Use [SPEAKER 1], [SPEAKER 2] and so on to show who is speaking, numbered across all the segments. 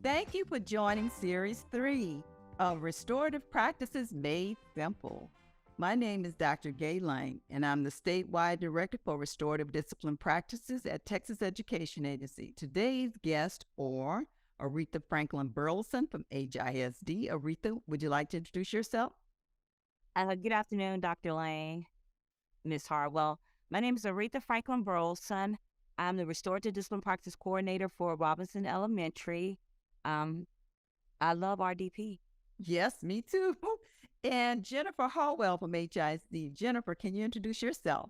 [SPEAKER 1] Thank you for joining Series 3 of Restorative Practices Made Simple. My name is Dr. Gaye Lang, and I'm the statewide director for restorative discipline practices at Texas Education Agency. Today's guests are Aretha Franklin Burleson from HISD. Aretha, would you like to introduce yourself?
[SPEAKER 2] Good afternoon, Dr. Lang, Ms. Harwell. My name is Aretha Franklin Burleson. I'm the Restorative Discipline Practice Coordinator for Robinson Elementary. Um, I love RDP.
[SPEAKER 1] Yes, me too. And Jennifer Harwell from HISD. Jennifer, can you introduce yourself?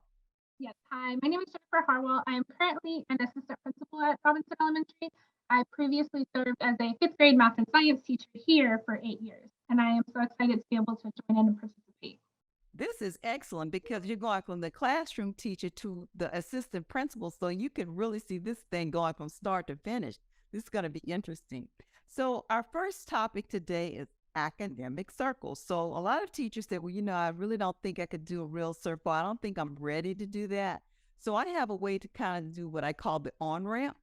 [SPEAKER 3] Yes, hi. My name is Jennifer Harwell. I am currently an assistant principal at Robinson Elementary. I previously served as a fifth grade math and science teacher here for 8 years, and I am so excited to be able to join in and participate.
[SPEAKER 1] This is excellent because you're going from the classroom teacher to the assistant principal, so you can really see this thing going from start to finish. This is going to be interesting. So, our first topic today is academic circles. So, a lot of teachers said, well, I really don't think I could do a real circle. I don't think I'm ready to do that. So, I have a way to kind of do what I call the on ramp.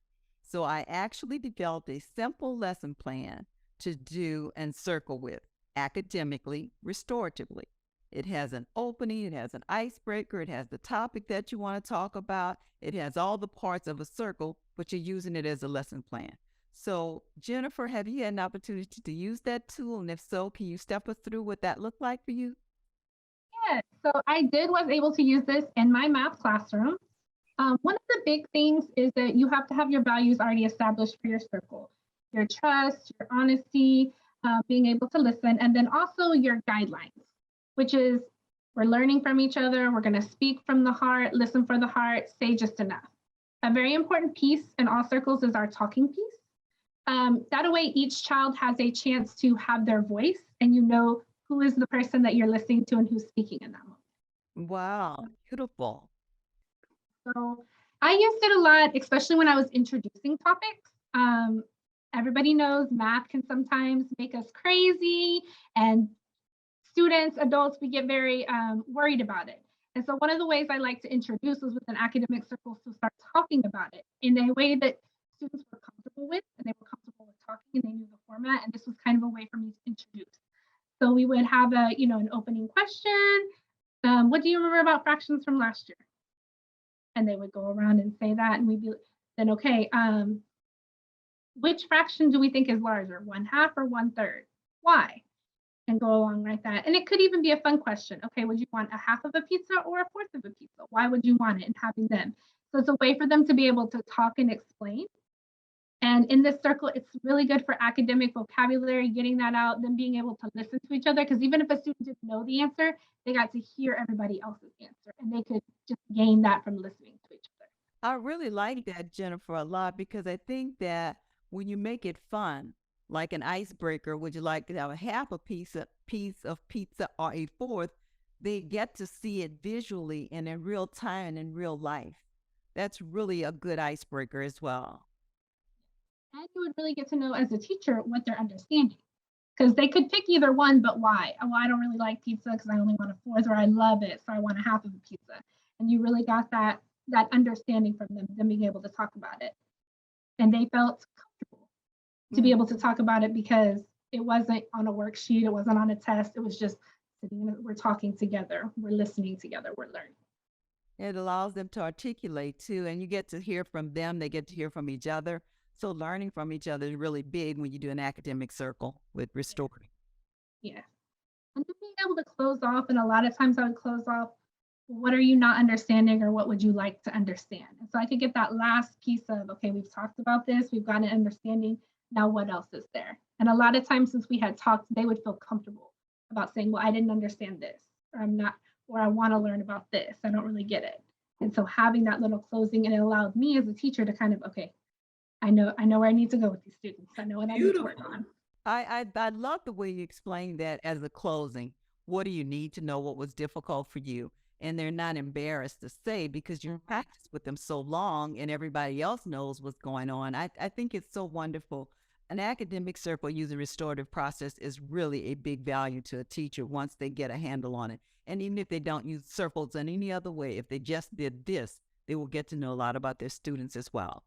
[SPEAKER 1] So, I actually developed a simple lesson plan to do and circle with academically, restoratively. It has an opening, it has an icebreaker, it has the topic that you want to talk about, it has all the parts of a circle, but you're using it as a lesson plan. So, Jennifer, have you had an opportunity to use that tool? And if so, can you step us through what that looked like for you?
[SPEAKER 3] Yes, so was able to use this in my math classroom. One of the big things is that you have to have your values already established for your circle, your trust, your honesty, being able to listen, and then also your guidelines, which is we're learning from each other, we're going to speak from the heart, listen for the heart, say just enough. A very important piece in all circles is our talking piece. That way, each child has a chance to have their voice, and you know who is the person that you're listening to and who's speaking in that moment.
[SPEAKER 1] Wow, beautiful.
[SPEAKER 3] So I used it a lot, especially when I was introducing topics. Everybody knows math can sometimes make us crazy, and students, adults, we get very worried about it. And so one of the ways I like to introduce was with an academic circle to start talking about it in a way that students were comfortable with, and they were comfortable with talking, and they knew the format. And this was kind of a way for me to introduce. So we would have an opening question. What do you remember about fractions from last year? And they would go around and say that, and we'd be then okay. Which fraction do we think is larger, 1/2 or 1/3? Why? And go along like that. And it could even be a fun question. Okay, would you want a half of a pizza or a fourth of a pizza? Why would you want it? And having them. So it's a way for them to be able to talk and explain. And in this circle, it's really good for academic vocabulary, getting that out, then being able to listen to each other. Because even if a student didn't know the answer, they got to hear everybody else's answer and they could just gain that from listening to each other.
[SPEAKER 1] I really like that, Jennifer, a lot because I think that when you make it fun, like an icebreaker, would you like to have a half a piece of pizza or a fourth? They get to see it visually and in real time and in real life. That's really a good icebreaker as well.
[SPEAKER 3] And you would really get to know as a teacher what they're understanding. Because they could pick either one, but why? Well, I don't really like pizza because I only want a fourth, or I love it, so I want a half of a pizza. And you really got that understanding from them being able to talk about it. And they felt comfortable to be able to talk about it because it wasn't on a worksheet, it wasn't on a test, it was just sitting, we're talking together, we're listening together, we're learning.
[SPEAKER 1] It allows them to articulate too, and you get to hear from them, they get to hear from each other. So learning from each other is really big when you do an academic circle with restoring.
[SPEAKER 3] Yeah. And then being able to close off, and a lot of times I would close off, what are you not understanding or what would you like to understand? And so I could get that last piece of, okay, we've talked about this, we've got an understanding, now what else is there? And a lot of times since we had talked, they would feel comfortable about saying, well, I didn't understand this, or I'm not, or I want to learn about this, I don't really get it. And so having that little closing, and it allowed me as a teacher to kind of, okay, I know where I need to go with these students. I know what I need to work on.
[SPEAKER 1] I love the way you explain that as a closing. What do you need to know? What was difficult for you? And they're not embarrassed to say because you practiced with them so long and everybody else knows what's going on. I think it's so wonderful. An academic circle using restorative process is really a big value to a teacher once they get a handle on it. And even if they don't use circles in any other way, if they just did this, they will get to know a lot about their students as well.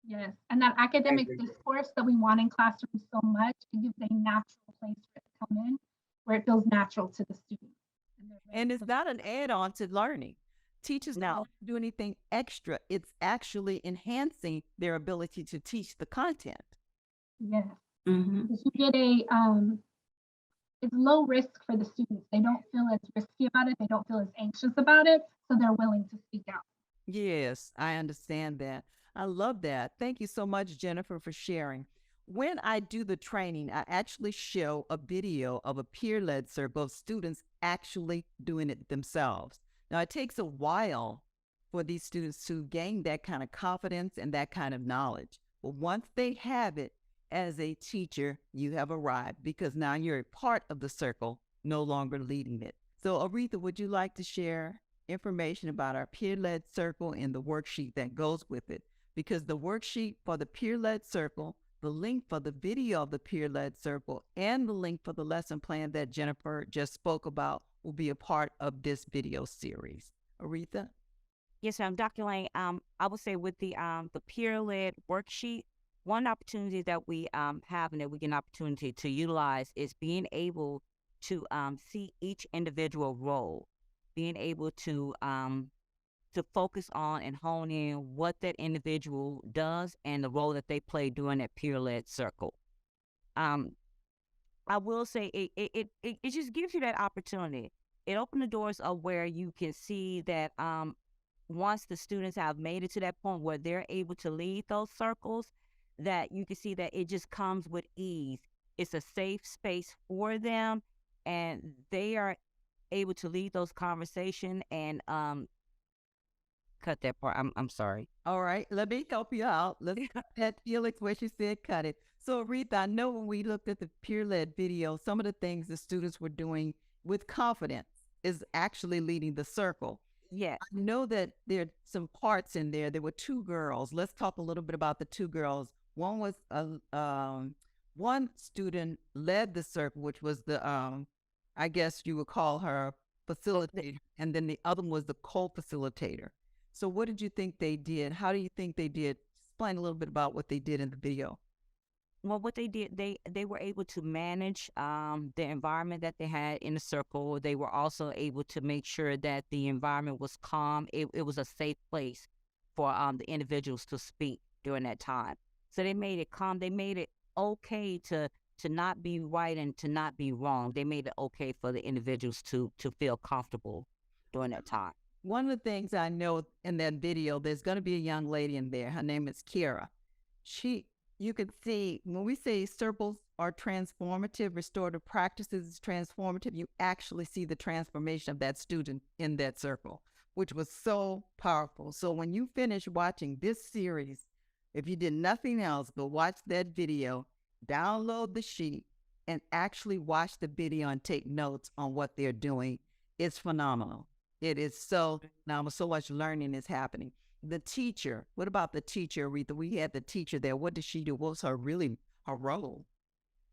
[SPEAKER 3] Yes, and that
[SPEAKER 4] I
[SPEAKER 3] academic
[SPEAKER 4] agree.
[SPEAKER 3] discourse that we want in classrooms so much, it gives a natural place for it to come in, where it feels natural to the students, and they're ready
[SPEAKER 1] And it's
[SPEAKER 3] to
[SPEAKER 1] not an add-on to learning. Teachers don't
[SPEAKER 2] No.
[SPEAKER 1] have to do anything extra. It's actually enhancing their ability to teach the content.
[SPEAKER 3] yes.
[SPEAKER 2] Mm-hmm.
[SPEAKER 3] Because you get it's low risk for the students. They don't feel as risky about it. They don't feel as anxious about it, so they're willing to speak out.
[SPEAKER 1] Yes, I understand that. I love that. Thank you so much, Jennifer, for sharing. When I do the training, I actually show a video of a peer led circle of students actually doing it themselves. Now, it takes a while for these students to gain that kind of confidence and that kind of knowledge. But once they have it, as a teacher, you have arrived because now you're a part of the circle, no longer leading it. So, Aretha, would you like to share information about our peer-led circle and the worksheet that goes with it? Because the worksheet for the peer-led circle, the link for the video of the peer-led circle, and the link for the lesson plan that Jennifer just spoke about will be a part of this video series. Aretha?
[SPEAKER 2] Yes, ma'am. Dr. Lang, I would say with the peer-led worksheet, one opportunity that we have and that we get an opportunity to utilize is being able to see each individual role, being able to focus on and hone in what that individual does and the role that they play during that peer-led circle. Um, I will say it just gives you that opportunity. It opened the doors of where you can see that once the students have made it to that point where they're able to lead those circles, that you can see that it just comes with ease. It's a safe space for them, and they are able to lead those conversation and cut that part. I'm sorry.
[SPEAKER 1] All right, let me help you out. Let's cut that Felix where she said cut it. So, Aretha, I know when we looked at the peer-led video, some of the things the students were doing with confidence is actually leading the circle.
[SPEAKER 2] Yeah.
[SPEAKER 1] I know that there are some parts in there. There were two girls. Let's talk a little bit about the two girls. One was one student led the circle, which was the I guess you would call her facilitator, and then the other one was the co-facilitator. So, what did you think they did? How do you think they did? Explain a little bit about what they did in the video.
[SPEAKER 2] Well, what they did, they were able to manage the environment that they had in the circle. They were also able to make sure that the environment was calm. It was a safe place for the individuals to speak during that time. So they made it calm. They made it okay to not be right and to not be wrong. They made it okay for the individuals to feel comfortable during that time.
[SPEAKER 1] One of the things I know in that video, there's going to be a young lady in there. Her name is Kira. You can see when we say circles are transformative, restorative practices is transformative, you actually see the transformation of that student in that circle, which was so powerful. So when you finish watching this series, if you did nothing else but watch that video, download the sheet, and actually watch the video and take notes on what they're doing, it's phenomenal. It is so phenomenal. So much learning is happening. The teacher, what about the teacher, Aretha? We had the teacher there. What did she do? What was her role?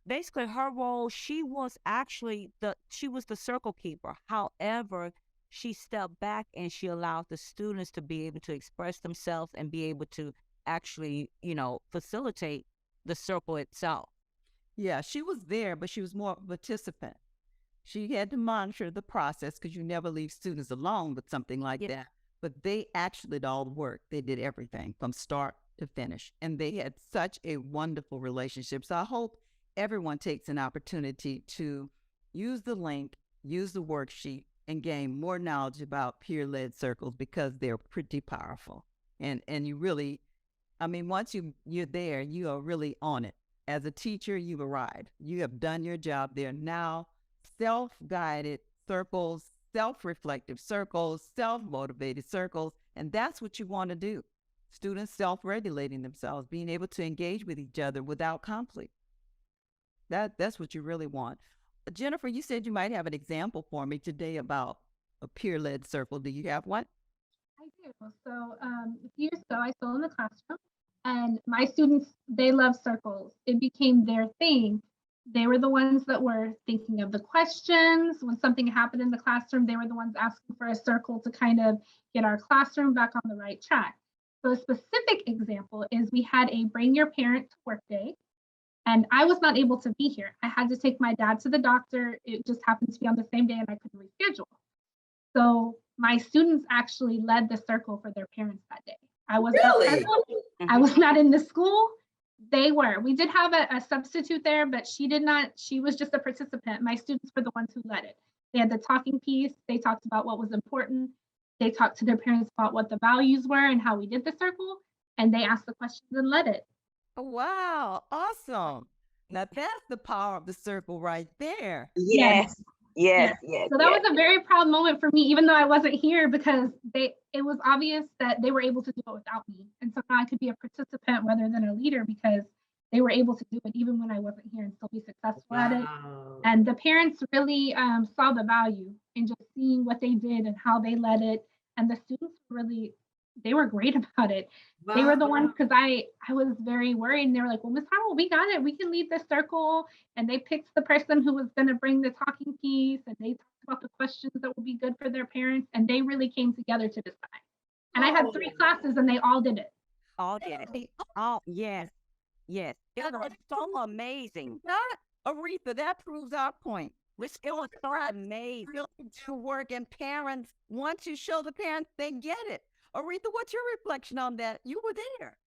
[SPEAKER 2] Basically, her role, she was the circle keeper. However, she stepped back and she allowed the students to be able to express themselves and be able to actually, facilitate the circle itself.
[SPEAKER 1] Yeah, she was there, but she was more of a participant. She had to monitor the process because you never leave students alone with something like that. But they actually did all the work. They did everything from start to finish. And they had such a wonderful relationship. So I hope everyone takes an opportunity to use the link, use the worksheet, and gain more knowledge about peer-led circles because they're pretty powerful. And you really, once you're there, you are really on it. As a teacher, you've arrived. You have done your job. They're now self-guided circles, self-reflective circles, self-motivated circles, and that's what you want to do. Students self-regulating themselves, being able to engage with each other without conflict. That's what you really want. Jennifer, you said you might have an example for me today about a peer-led circle. Do you have one?
[SPEAKER 3] I do. So a few years ago, I still in the classroom, and my students, they love circles. It became their thing. They were the ones that were thinking of the questions. When something happened in the classroom, they were the ones asking for a circle to kind of get our classroom back on the right track. So a specific example is we had a Bring Your Parents Work Day, and I was not able to be here. I had to take my dad to the doctor. It just happened to be on the same day and I couldn't reschedule. So my students actually led the circle for their parents that day. I was not
[SPEAKER 1] Really?
[SPEAKER 3] present. I was not in the school. They were. We did have a substitute there, but she did not. She was just a participant. My students were the ones who led it. They had the talking piece. They talked about what was important. They talked to their parents about what the values were and how we did the circle. And they asked the questions and led it.
[SPEAKER 1] Wow, awesome. Now that's the power of the circle right there.
[SPEAKER 2] Yes, yes, yes.
[SPEAKER 3] So that was a very proud moment for me, even though I wasn't here, because it was obvious that they were able to do it without me. And so I could be a participant rather than a leader because they were able to do it even when I wasn't here and still be successful at it. And the parents really saw the value in just seeing what they did and how they led it. And the students really, they were great about it.
[SPEAKER 1] Wow.
[SPEAKER 3] They were the ones, because I was very worried, and they were like, well, Miss Harwell, we got it. We can lead this circle. And they picked the person who was going to bring the talking piece, and they talked about the questions that would be good for their parents. And they really came together to decide. And I had 3 classes and they all did it.
[SPEAKER 2] All did it. Oh, yes, yes. It was so amazing.
[SPEAKER 1] Not Aretha, that proves our point. It was so amazing to work, and parents, once you show the parents, they get it. Aretha, what's your reflection on that? You were there.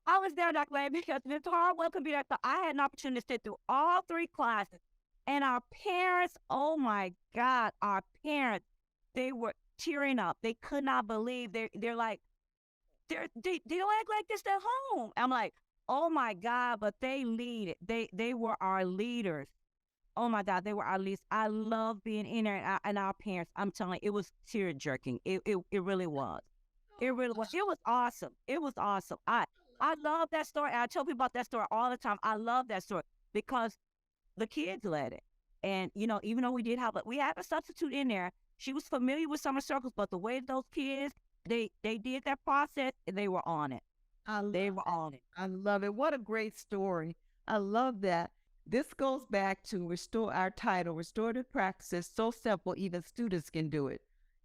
[SPEAKER 2] I was there, Dr. Lang, because Ms. Harwell could be there. So I had an opportunity to sit through all 3 classes. And our parents, oh my God, our parents, they were tearing up. They could not believe. They're like, they don't act like this at home. I'm like, oh my God, but they lead it. They were our leaders. Oh my God, they were our leaders. I love being in there, and our parents. I'm telling you, it was tear jerking. It really was. It really was. It was awesome. It was awesome. I love that story. I tell people about that story all the time. I love that story because the kids led it. And, you know, even though we had a substitute in there, she was familiar with summer circles, but the way those kids, they did that process, and they were on it. They were on it.
[SPEAKER 1] I love it. What a great story. I love that. This goes back to restore our title, Restorative Practices, so simple, even students can do it.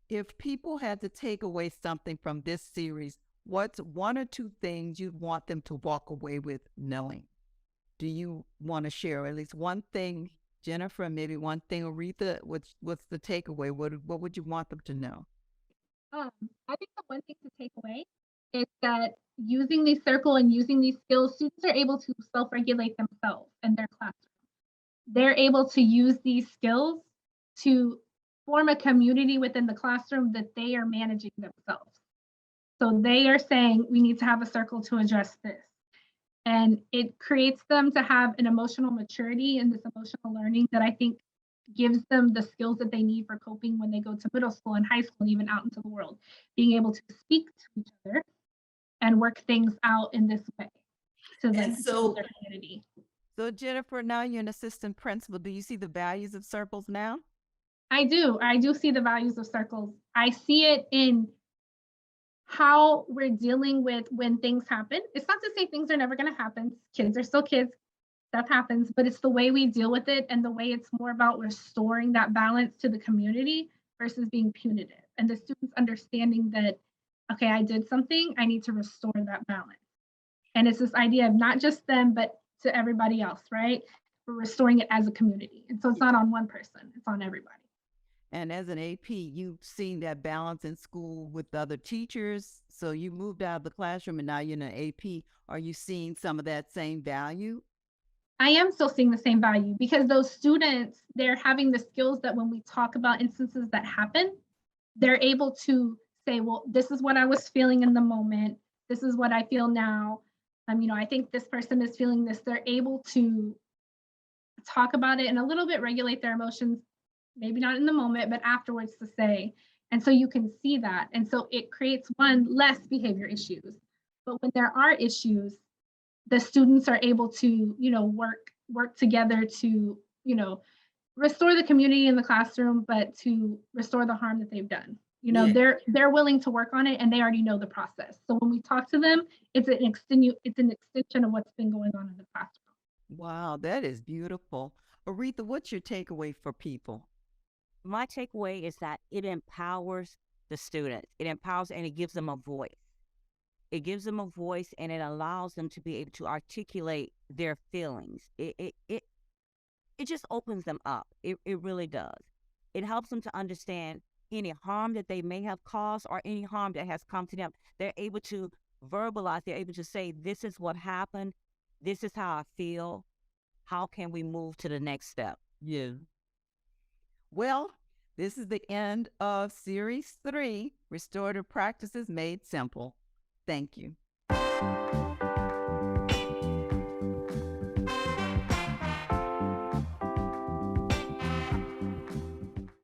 [SPEAKER 1] If people had to take away something from this series, what's 1 or 2 things you'd want them to walk away with knowing? Do you want to share at least one thing, Jennifer, and maybe one thing, Aretha? What's the takeaway? What would you want them to know?
[SPEAKER 3] I think the one thing to take away is that using the circle and using these skills, students are able to self-regulate themselves in their classroom. They're able to use these skills to form a community within the classroom that they are managing themselves. So they are saying, we need to have a circle to address this. And it creates them to have an emotional maturity and this emotional learning that I think gives them the skills that they need for coping when they go to middle school and high school and even out into the world, being able to speak to each other and work things out in this way to
[SPEAKER 1] And so-
[SPEAKER 3] their community.
[SPEAKER 1] So Jennifer, now you're an assistant principal. Do you see the values of circles now?
[SPEAKER 3] I do see the values of circles. I see it in how we're dealing with when things happen. It's not to say things are never going to happen. Kids are still kids. Stuff happens, but it's the way we deal with it and the way it's more about restoring that balance to the community versus being punitive. And the students understanding that, okay, I did something, I need to restore that balance. And it's this idea of not just them, but to everybody else, right? We're restoring it as a community. And so it's not on one person, it's on everybody.
[SPEAKER 1] And as an AP, you've seen that balance in school with other teachers. So you moved out of the classroom and now you're in an AP. Are you seeing some of that same value?
[SPEAKER 3] I am still seeing the same value because those students, they're having the skills that when we talk about instances that happen, they're able to say, well, this is what I was feeling in the moment. This is what I feel now. I think this person is feeling this. They're able to talk about it and a little bit regulate their emotions, maybe not in the moment, but afterwards to say. And so you can see that. And so it creates less behavior issues. But when there are issues, the students are able to, work together to, restore the community in the classroom, but to restore the harm that they've done. They're willing to work on it and they already know the process. So when we talk to them, it's an extension of what's been going on in the classroom.
[SPEAKER 1] Wow, that is beautiful. Aretha, what's your takeaway for people?
[SPEAKER 2] My takeaway is that it empowers the students. It empowers and it gives them a voice. It gives them a voice, and it allows them to be able to articulate their feelings. It just opens them up. It really does. It helps them to understand any harm that they may have caused or any harm that has come to them. They're able to verbalize, they're able to say, this is what happened, this is how I feel. How can we move to the next step?
[SPEAKER 1] Yeah. Well, this is the end of Series 3, Restorative Practices Made Simple. Thank you.